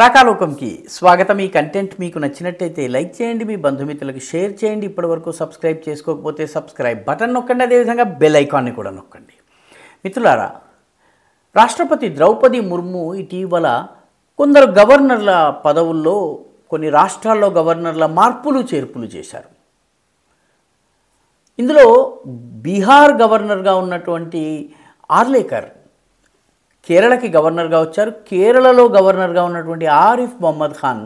రాకాలోకంకి స్వాగతం. ఈ కంటెంట్ మీకు నచ్చినట్టయితే లైక్ చేయండి, మీ బంధుమిత్రులకు షేర్ చేయండి. ఇప్పటివరకు సబ్స్క్రైబ్ చేసుకోకపోతే సబ్స్క్రైబ్ బటన్ నొక్కండి, అదేవిధంగా బెల్ ఐకాన్ని కూడా నొక్కండి. మిత్రులారా, రాష్ట్రపతి ద్రౌపది ముర్ము ఇటీవల కొందరు గవర్నర్ల పదవుల్లో కొన్ని రాష్ట్రాల్లో గవర్నర్ల మార్పులు చేర్పులు చేశారు. ఇందులో బీహార్ గవర్నర్గా ఉన్నటువంటి ఆర్లేకర్ కేరళకి గవర్నర్గా వచ్చారు. కేరళలో గవర్నర్గా ఉన్నటువంటి ఆరిఫ్ మొహమ్మద్ ఖాన్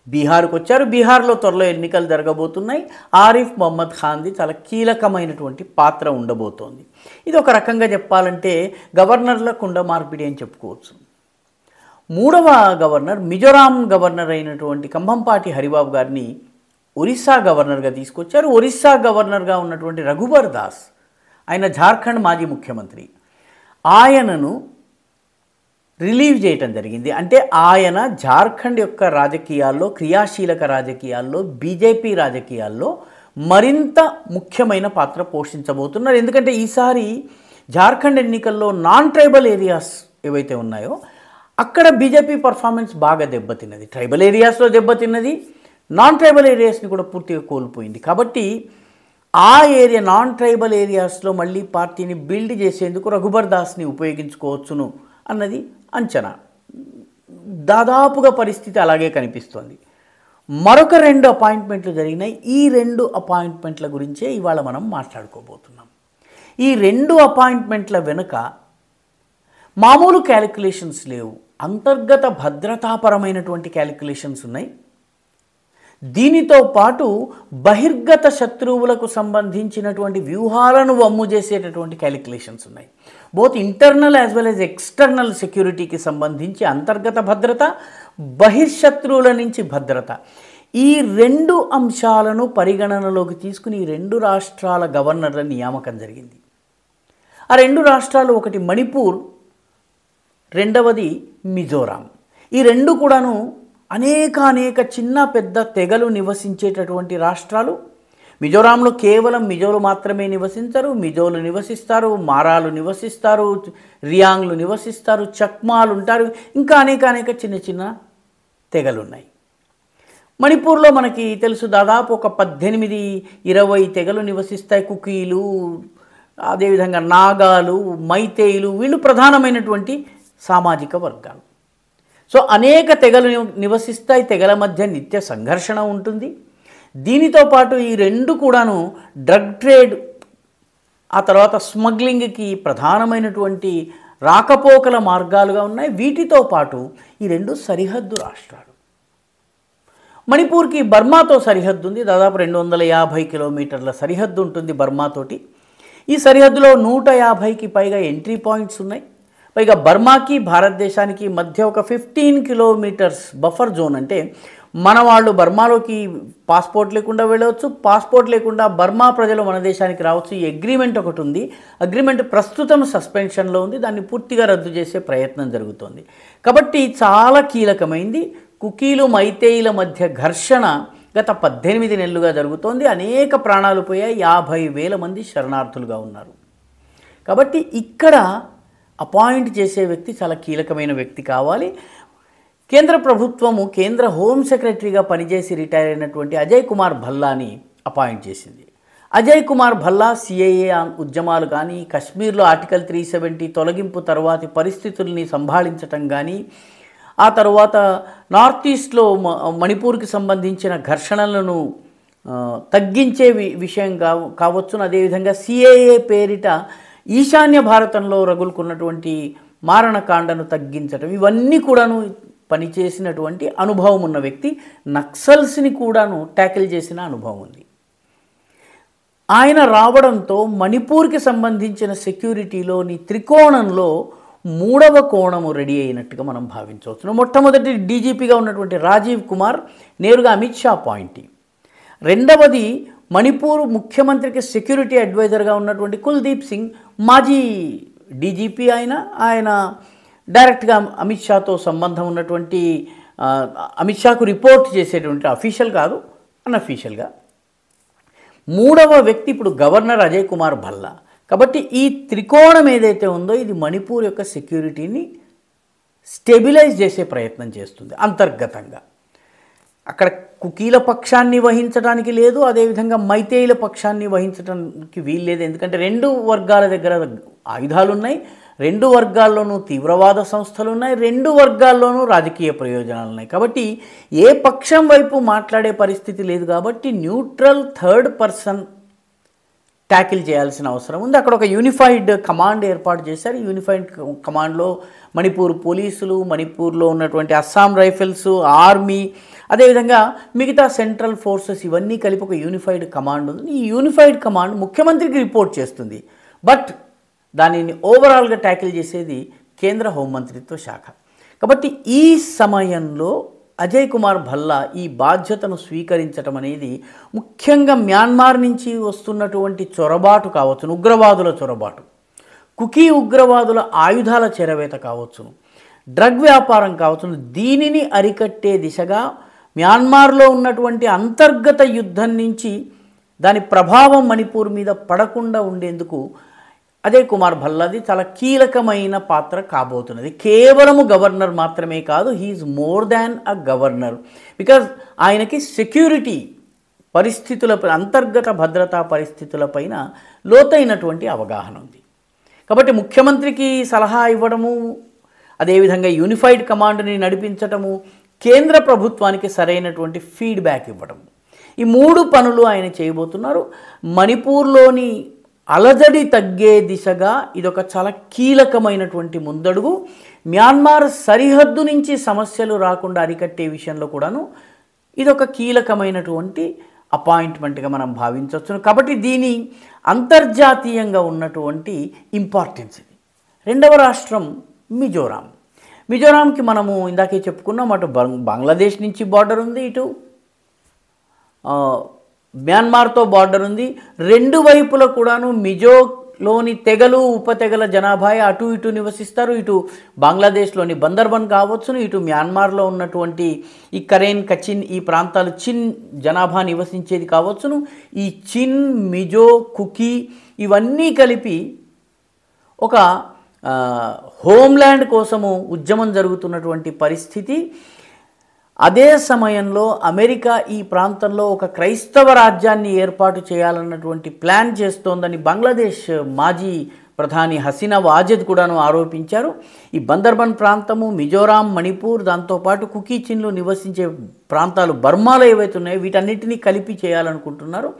బీహార్కు వచ్చారు. బీహార్లో త్వరలో ఎన్నికలు జరగబోతున్నాయి. ఆరిఫ్ మొహమ్మద్ ఖాన్ది చాలా కీలకమైనటువంటి పాత్ర ఉండబోతోంది. ఇది ఒక రకంగా చెప్పాలంటే గవర్నర్ల కుండ మార్పిడి అని చెప్పుకోవచ్చు. మూడవ గవర్నర్ మిజోరాం గవర్నర్ అయినటువంటి కంభంపాటి హరిబాబు గారిని ఒరిస్సా గవర్నర్గా తీసుకొచ్చారు. ఒరిస్సా గవర్నర్గా ఉన్నటువంటి రఘుబర్ దాస్, ఆయన జార్ఖండ్ మాజీ ముఖ్యమంత్రి, ఆయనను రిలీవ్ చేయటం జరిగింది. అంటే ఆయన జార్ఖండ్ యొక్క రాజకీయాల్లో, క్రియాశీలక రాజకీయాల్లో, బీజేపీ రాజకీయాల్లో మరింత ముఖ్యమైన పాత్ర పోషించబోతున్నారు. ఎందుకంటే ఈసారి జార్ఖండ్ ఎన్నికల్లో నాన్ ట్రైబల్ ఏరియాస్ ఏవైతే ఉన్నాయో అక్కడ బీజేపీ పర్ఫార్మెన్స్ బాగా దెబ్బతిన్నది. ట్రైబల్ ఏరియాస్లో దెబ్బతిన్నది, నాన్ ట్రైబల్ ఏరియాస్ని కూడా పూర్తిగా కోల్పోయింది. కాబట్టి ఆ ఏరియా నాన్ ట్రైబల్ ఏరియాస్లో మళ్ళీ పార్టీని బిల్డ్ చేసేందుకు రఘుబర్ దాస్ని ఉపయోగించుకోవచ్చును అన్నది అంచనా. దాదాపుగా పరిస్థితి అలాగే కనిపిస్తోంది. మరొక 2 అపాయింట్మెంట్లు జరిగినాయి. ఈ 2 అపాయింట్మెంట్ల గురించే ఇవాళ మనం మాట్లాడుకోబోతున్నాం. ఈ 2 అపాయింట్మెంట్ల వెనుక మామూలు క్యాలిక్యులేషన్స్ లేవు, అంతర్గత భద్రతాపరమైనటువంటి క్యాలిక్యులేషన్స్ ఉన్నాయి. దీనితో పాటు బహిర్గత శత్రువులకు సంబంధించినటువంటి వ్యూహాలను వమ్ము చేసేటటువంటి క్యాలిక్యులేషన్స్ ఉన్నాయి. Both internal as well as external సెక్యూరిటీకి సంబంధించి అంతర్గత భద్రత, బహిర్శత్రువుల నుంచి భద్రత, ఈ 2 అంశాలను పరిగణనలోకి తీసుకుని ఈ 2 రాష్ట్రాల గవర్నర్ల నియామకం జరిగింది. ఆ 2 రాష్ట్రాలు, ఒకటి మణిపూర్, రెండవది మిజోరాం. ఈ 2 కూడాను అనేక చిన్న పెద్ద తెగలు నివసించేటటువంటి రాష్ట్రాలు. మిజోరాంలో కేవలం మిజోలు మాత్రమే నివసించరు. మిజోలు నివసిస్తారు, మారాలు నివసిస్తారు, రియాంగ్లు నివసిస్తారు, చక్మాలు ఉంటారు, ఇంకా అనేక చిన్న తెగలు ఉన్నాయి. మణిపూర్లో మనకి తెలుసు, దాదాపు ఒక 18-20 తెగలు నివసిస్తాయి. కుకీలు, అదేవిధంగా నాగాలు, మైతేయులు, వీళ్ళు ప్రధానమైనటువంటి సామాజిక వర్గాలు. సో అనేక తెగలు నివసిస్తాయి. తెగల మధ్య నిత్య సంఘర్షణ ఉంటుంది. దీనితో పాటు ఈ 2 కూడాను డ్రగ్ ట్రేడ్, ఆ తర్వాత స్మగ్లింగ్కి ప్రధానమైనటువంటి రాకపోకల మార్గాలుగా ఉన్నాయి. వీటితో పాటు ఈ 2 సరిహద్దు రాష్ట్రాలు. మణిపూర్కి బర్మాతో సరిహద్దు ఉంది. దాదాపు 250 కిలోమీటర్ల సరిహద్దు ఉంటుంది బర్మాతోటి. ఈ సరిహద్దులో 150కి పైగా ఎంట్రీ పాయింట్స్ ఉన్నాయి. పైగా బర్మాకి భారతదేశానికి మధ్య ఒక 15 కిలోమీటర్స్ బఫర్ జోన్. అంటే మన వాళ్ళు బర్మాలోకి పాస్పోర్ట్ లేకుండా వెళ్ళవచ్చు, పాస్పోర్ట్ లేకుండా బర్మా ప్రజలు మన దేశానికి రావచ్చు. ఈ అగ్రిమెంట్ ఒకటి ఉంది. అగ్రిమెంట్ ప్రస్తుతం సస్పెన్షన్లో ఉంది. దాన్ని పూర్తిగా రద్దు చేసే ప్రయత్నం జరుగుతోంది. కాబట్టి చాలా కీలకమైంది. కుకీలు, మైతేయుల మధ్య ఘర్షణ గత 18 నెలలుగా జరుగుతోంది. అనేక ప్రాణాలు పోయాయి. 50,000 మంది శరణార్థులుగా ఉన్నారు. కాబట్టి ఇక్కడ అపాయింట్ చేసే వ్యక్తి చాలా కీలకమైన వ్యక్తి కావాలి. కేంద్ర ప్రభుత్వము కేంద్ర హోమ్ సెక్రటరీగా పనిచేసి రిటైర్ అయినటువంటి అజయ్ కుమార్ భల్లాని అపాయింట్ చేసింది. అజయ్ కుమార్ భల్లా సిఏఏ ఉద్యమాలు కానీ, కశ్మీర్లో ఆర్టికల్ 370 తొలగింపు తర్వాతి పరిస్థితుల్ని సంభాళించటం కానీ, ఆ తర్వాత నార్త్ ఈస్ట్లో మణిపూర్కి సంబంధించిన ఘర్షణలను తగ్గించే విషయం కావచ్చును. అదేవిధంగా సిఏఏ పేరిట ఈశాన్య భారతంలో రగులుకున్నటువంటి మారణకాండను తగ్గించడం, ఇవన్నీ కూడాను పనిచేసినటువంటి అనుభవం ఉన్న వ్యక్తి. నక్సల్స్ని కూడాను ట్యాకిల్ చేసిన అనుభవం ఉంది. ఆయన రావడంతో మణిపూర్కి సంబంధించిన సెక్యూరిటీలోని త్రికోణంలో 3వ కోణము రెడీ అయినట్టుగా మనం భావించవచ్చు. మొట్టమొదటి డీజీపీగా ఉన్నటువంటి రాజీవ్ కుమార్ నేరుగా అమిత్ షా అపాయింటీ. రెండవది మణిపూర్ ముఖ్యమంత్రికి సెక్యూరిటీ అడ్వైజర్గా ఉన్నటువంటి కుల్దీప్ సింగ్, మాజీ డీజీపీ. ఆయన డైరెక్ట్గా అమిత్ షాతో సంబంధం ఉన్నటువంటి, అమిత్ షాకు రిపోర్ట్ చేసేటువంటి, అఫీషియల్ కాదు అన్అఫీషియల్గా. 3వ వ్యక్తి ఇప్పుడు గవర్నర్ అజయ్ కుమార్ భల్లా. కాబట్టి ఈ త్రికోణం ఏదైతే ఉందో ఇది మణిపూర్ యొక్క సెక్యూరిటీని స్టెబిలైజ్ చేసే ప్రయత్నం చేస్తుంది అంతర్గతంగా. అక్కడ కుకీల పక్షాన్ని వహించడానికి లేదు, అదేవిధంగా మైతేయుల పక్షాన్ని వహించడానికి వీలు లేదు. ఎందుకంటే రెండు వర్గాల దగ్గర ఆయుధాలు ఉన్నాయి, రెండు వర్గాల్లోనూ తీవ్రవాద సంస్థలు ఉన్నాయి, రెండు వర్గాల్లోనూ రాజకీయ ప్రయోజనాలు ఉన్నాయి. కాబట్టి ఏ పక్షం వైపు మాట్లాడే పరిస్థితి లేదు. కాబట్టి న్యూట్రల్ థర్డ్ పర్సన్ ట్యాకిల్ చేయాల్సిన అవసరం ఉంది. అక్కడ ఒక యూనిఫైడ్ కమాండ్ ఏర్పాటు చేశారు. యూనిఫైడ్ కమాండ్లో మణిపూర్ పోలీసులు, మణిపూర్లో ఉన్నటువంటి అస్సాం రైఫిల్స్, ఆర్మీ, అదేవిధంగా మిగతా సెంట్రల్ ఫోర్సెస్ ఇవన్నీ కలిపి ఒక యూనిఫైడ్ కమాండ్ ఉంది. ఈ యూనిఫైడ్ కమాండ్ ముఖ్యమంత్రికి రిపోర్ట్ చేస్తుంది. బట్ దానిని ఓవరాల్గా ట్యాకిల్ చేసేది కేంద్ర హోంమంత్రిత్వ శాఖ. కాబట్టి ఈ సమయంలో అజయ్ కుమార్ భల్లా ఈ బాధ్యతను స్వీకరించడం అనేది ముఖ్యంగా మ్యాన్మార్ నుంచి వస్తున్నటువంటి చొరబాటు కావచ్చును, ఉగ్రవాదుల చొరబాటు, కుకీ ఉగ్రవాదుల ఆయుధాల చెరవేత కావచ్చును, డ్రగ్ వ్యాపారం కావచ్చును, దీనిని అరికట్టే దిశగా మ్యాన్మార్లో ఉన్నటువంటి అంతర్గత యుద్ధం నుంచి దాని ప్రభావం మణిపూర్ మీద పడకుండా ఉండేందుకు అజయ్ కుమార్ భల్లాది చాలా కీలకమైన పాత్ర కాబోతున్నది. కేవలము గవర్నర్ మాత్రమే కాదు, he is more than a governor. Because ఆయనకి సెక్యూరిటీ పరిస్థితులపై, అంతర్గత భద్రతా పరిస్థితులపైన లోతైనటువంటి అవగాహన ఉంది. కాబట్టి ముఖ్యమంత్రికి సలహా ఇవ్వడము, అదేవిధంగా యూనిఫైడ్ కమాండ్ని నడిపించటము, కేంద్ర ప్రభుత్వానికి సరైనటువంటి ఫీడ్బ్యాక్ ఇవ్వడం, ఈ మూడు పనులు ఆయన చేయబోతున్నారు. మణిపూర్లోని అలజడి తగ్గే దిశగా ఇదొక చాలా కీలకమైనటువంటి ముందడుగు. మ్యాన్మార్ సరిహద్దు నుంచి సమస్యలు రాకుండా అరికట్టే విషయంలో కూడాను ఇదొక కీలకమైనటువంటి అపాయింట్మెంట్గా మనం భావించవచ్చు. కాబట్టి దీని అంతర్జాతీయంగా ఉన్నటువంటి ఇంపార్టెన్స్ ఇది. రెండవ రాష్ట్రం మిజోరాం. మిజోరాంకి మనము ఇందాకే చెప్పుకున్నాం, అటు బంగ్లాదేశ్ నుంచి బార్డర్ ఉంది, ఇటు మ్యాన్మార్తో బార్డర్ ఉంది. రెండు వైపుల కూడాను మిజోలోని తెగలు, ఉపతెగల జనాభా అటు ఇటు నివసిస్తారు. ఇటు బంగ్లాదేశ్లోని బందర్బన్ కావచ్చును, ఇటు మ్యాన్మార్లో ఉన్నటువంటి ఈ కరేన్, కచిన్ ఈ ప్రాంతాలు చిన్ జనాభా నివసించేది కావచ్చును. ఈ చిన్, మిజో, కుకీ ఇవన్నీ కలిపి ఒక హోమ్ల్యాండ్ కోసము ఉద్యమం జరుగుతున్నటువంటి పరిస్థితి. అదే సమయంలో అమెరికా ఈ ప్రాంతంలో ఒక క్రైస్తవ రాజ్యాన్ని ఏర్పాటు చేయాలన్నటువంటి ప్లాన్ చేస్తోందని బంగ్లాదేశ్ మాజీ ప్రధాని హసీనా వాజెద్ కూడాను ఆరోపించారు. ఈ బందర్బన్ ప్రాంతము, మిజోరాం, మణిపూర్, దాంతోపాటు కుకీ చిన్లు నివసించే ప్రాంతాలు బర్మాలో ఏవైతే ఉన్నాయో వీటన్నిటినీ కలిపి చేయాలనుకుంటున్నారు.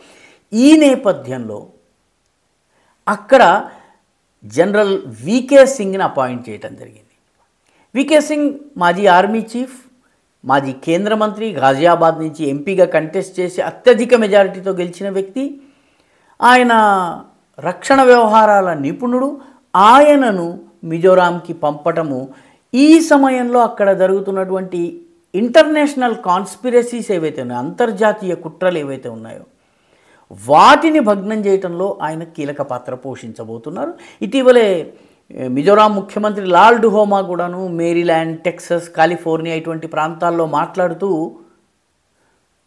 ఈ నేపథ్యంలో అక్కడ జనరల్ వికే సింగ్ని అపాయింట్ చేయడం జరిగింది. వికే సింగ్ మాజీ ఆర్మీ చీఫ్, మాజీ కేంద్ర మంత్రి, ఘాజియాబాద్ నుంచి ఎంపీగా కంటెస్ట్ చేసి అత్యధిక మెజారిటీతో గెలిచిన వ్యక్తి. ఆయన రక్షణ వ్యవహారాల నిపుణుడు. ఆయనను మిజోరాంకి పంపటము ఈ సమయంలో అక్కడ జరుగుతున్నటువంటి ఇంటర్నేషనల్ కాన్స్పిరసీస్ ఏవైతే ఉన్నాయో, అంతర్జాతీయ కుట్రలు ఏవైతే ఉన్నాయో వాటిని భగ్నం చేయటంలో ఆయన కీలక పాత్ర పోషించబోతున్నారు. ఇటీవలే మిజోరాం ముఖ్యమంత్రి లాల్ డుహోమా కూడాను మేరీల్యాండ్, టెక్సస్, కాలిఫోర్నియా ఇటువంటి ప్రాంతాల్లో మాట్లాడుతూ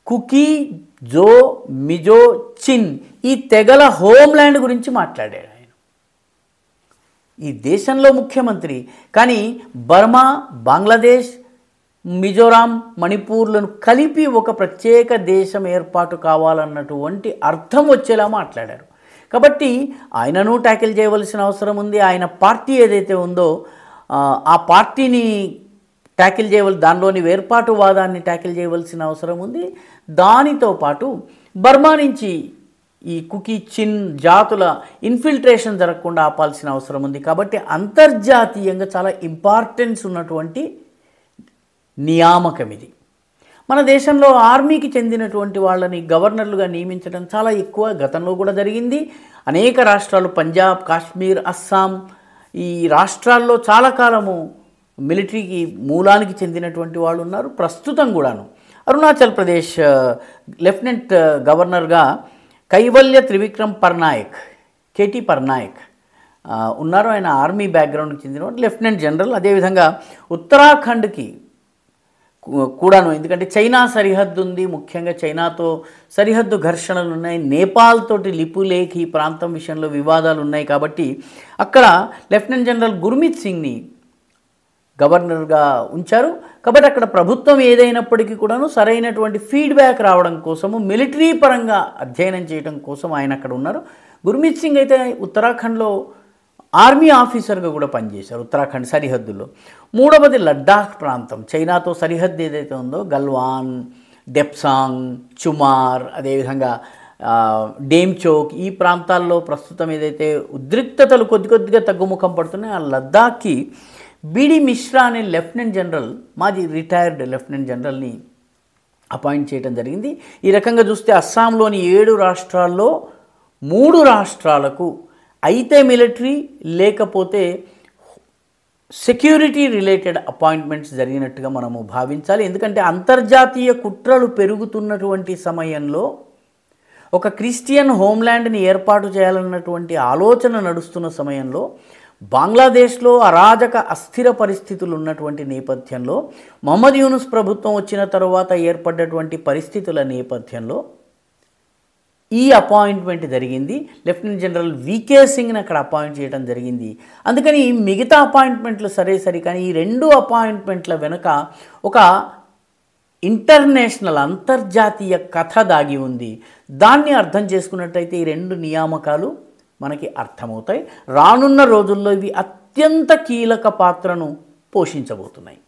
కుకీ, జో, మిజో, చిన్ ఈ తెగల హోమ్ల్యాండ్ గురించి మాట్లాడాడు ఆయన. ఈ దేశంలో ముఖ్యమంత్రి, కానీ బర్మా, బంగ్లాదేశ్, మిజోరాం, మణిపూర్లను కలిపి ఒక ప్రత్యేక దేశం ఏర్పాటు కావాలన్నటువంటి అర్థం వచ్చేలా మాట్లాడారు. కాబట్టి ఆయనను ట్యాకిల్ చేయవలసిన అవసరం ఉంది. ఆయన పార్టీ ఏదైతే ఉందో ఆ పార్టీని ట్యాకిల్ దానిలోని వేర్పాటువాదాన్ని ట్యాకిల్ చేయవలసిన అవసరం ఉంది. దానితో పాటు బర్మా నుంచి ఈ కుకీ, చిన్ జాతుల ఇన్ఫిల్ట్రేషన్ జరగకుండా ఆపాల్సిన అవసరం ఉంది. కాబట్టి అంతర్జాతీయంగా చాలా ఇంపార్టెన్స్ ఉన్నటువంటి నియామకం ఇది. మన దేశంలో ఆర్మీకి చెందినటువంటి వాళ్ళని గవర్నర్లుగా నియమించడం చాలా ఎక్కువ గతంలో కూడా జరిగింది. అనేక రాష్ట్రాలు, పంజాబ్, కాశ్మీర్, అస్సాం ఈ రాష్ట్రాల్లో చాలా కాలము మిలిటరీకి మూలానికి చెందినటువంటి వాళ్ళు ఉన్నారు. ప్రస్తుతం కూడాను అరుణాచల్ ప్రదేశ్ లెఫ్టినెంట్ గవర్నర్గా కైవల్య త్రివిక్రమ్ పర్నాయక్, కేటీ పర్నాయక్ ఉన్నారు. ఆయన ఆర్మీ బ్యాక్గ్రౌండ్కి చెందిన లెఫ్టినెంట్ జనరల్. అదేవిధంగా ఉత్తరాఖండ్కి కూడాను, ఎందుకంటే చైనా సరిహద్దు ఉంది, ముఖ్యంగా చైనాతో సరిహద్దు ఘర్షణలు ఉన్నాయి, నేపాల్ తోటి లిపులేఖ్ ఈ ప్రాంతం విషయంలో వివాదాలు ఉన్నాయి. కాబట్టి అక్కడ లెఫ్టినెంట్ జనరల్ గుర్మీత్ సింగ్ని గవర్నర్గా ఉంచారు. కాబట్టి అక్కడ ప్రభుత్వం ఏదైనప్పటికీ కూడాను సరైనటువంటి ఫీడ్బ్యాక్ రావడం కోసము మిలిటరీ పరంగా అధ్యయనం చేయడం కోసం ఆయన అక్కడ ఉన్నారు. గుర్మీత్ సింగ్ అయితే ఉత్తరాఖండ్లో ఆర్మీ ఆఫీసర్గా కూడా పనిచేశారు ఉత్తరాఖండ్ సరిహద్దుల్లో. మూడవది లద్దాఖ్ ప్రాంతం, చైనాతో సరిహద్దు ఏదైతే ఉందో గల్వాన్, డెప్సాంగ్, చుమార్, అదేవిధంగా డేమ్చోక్ ఈ ప్రాంతాల్లో ప్రస్తుతం ఏదైతే ఉద్రిక్తతలు కొద్దిగా తగ్గుముఖం పడుతున్నాయి, ఆ లద్దాఖ్కి బిడి మిశ్రా అనే లెఫ్టినెంట్ జనరల్, మాజీ రిటైర్డ్ లెఫ్టినెంట్ జనరల్ని అపాయింట్ చేయడం జరిగింది. ఈ రకంగా చూస్తే అస్సాంలోని 7 రాష్ట్రాల్లో 3 రాష్ట్రాలకు అయితే మిలిటరీ లేకపోతే సెక్యూరిటీ రిలేటెడ్ అపాయింట్మెంట్స్ జరిగినట్టుగా మనము భావించాలి. ఎందుకంటే అంతర్జాతీయ కుట్రలు పెరుగుతున్నటువంటి సమయంలో ఒక క్రిస్టియన్ హోమ్ల్యాండ్ని ఏర్పాటు చేయాలన్నటువంటి ఆలోచన నడుస్తున్న సమయంలో బంగ్లాదేశ్లో అరాజక అస్థిర పరిస్థితులు ఉన్నటువంటి నేపథ్యంలో మొహమ్మద్ యూనుస్ ప్రభుత్వం వచ్చిన తర్వాత ఏర్పడ్డటువంటి పరిస్థితుల నేపథ్యంలో ఈ అపాయింట్మెంట్ జరిగింది. లెఫ్టినెంట్ జనరల్ వికే సింగ్ని అక్కడ అపాయింట్ చేయడం జరిగింది. అందుకని మిగతా అపాయింట్మెంట్లు సరే కానీ ఈ 2 అపాయింట్మెంట్ల వెనుక ఒక ఇంటర్నేషనల్ అంతర్జాతీయ కథ దాగి ఉంది. దాన్ని అర్థం చేసుకున్నట్టయితే ఈ 2 నియామకాలు మనకి అర్థమవుతాయి. రానున్న రోజుల్లో ఇవి అత్యంత కీలక పాత్రను పోషించబోతున్నాయి.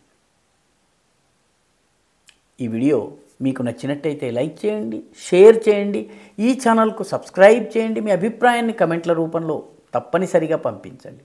ఈ వీడియో మీకు నచ్చినట్టయితే లైక్ చేయండి, షేర్ చేయండి, ఈ ఛానల్కు సబ్స్క్రైబ్ చేయండి. మీ అభిప్రాయాన్ని కమెంట్ల రూపంలో తప్పనిసరిగా పంపించండి.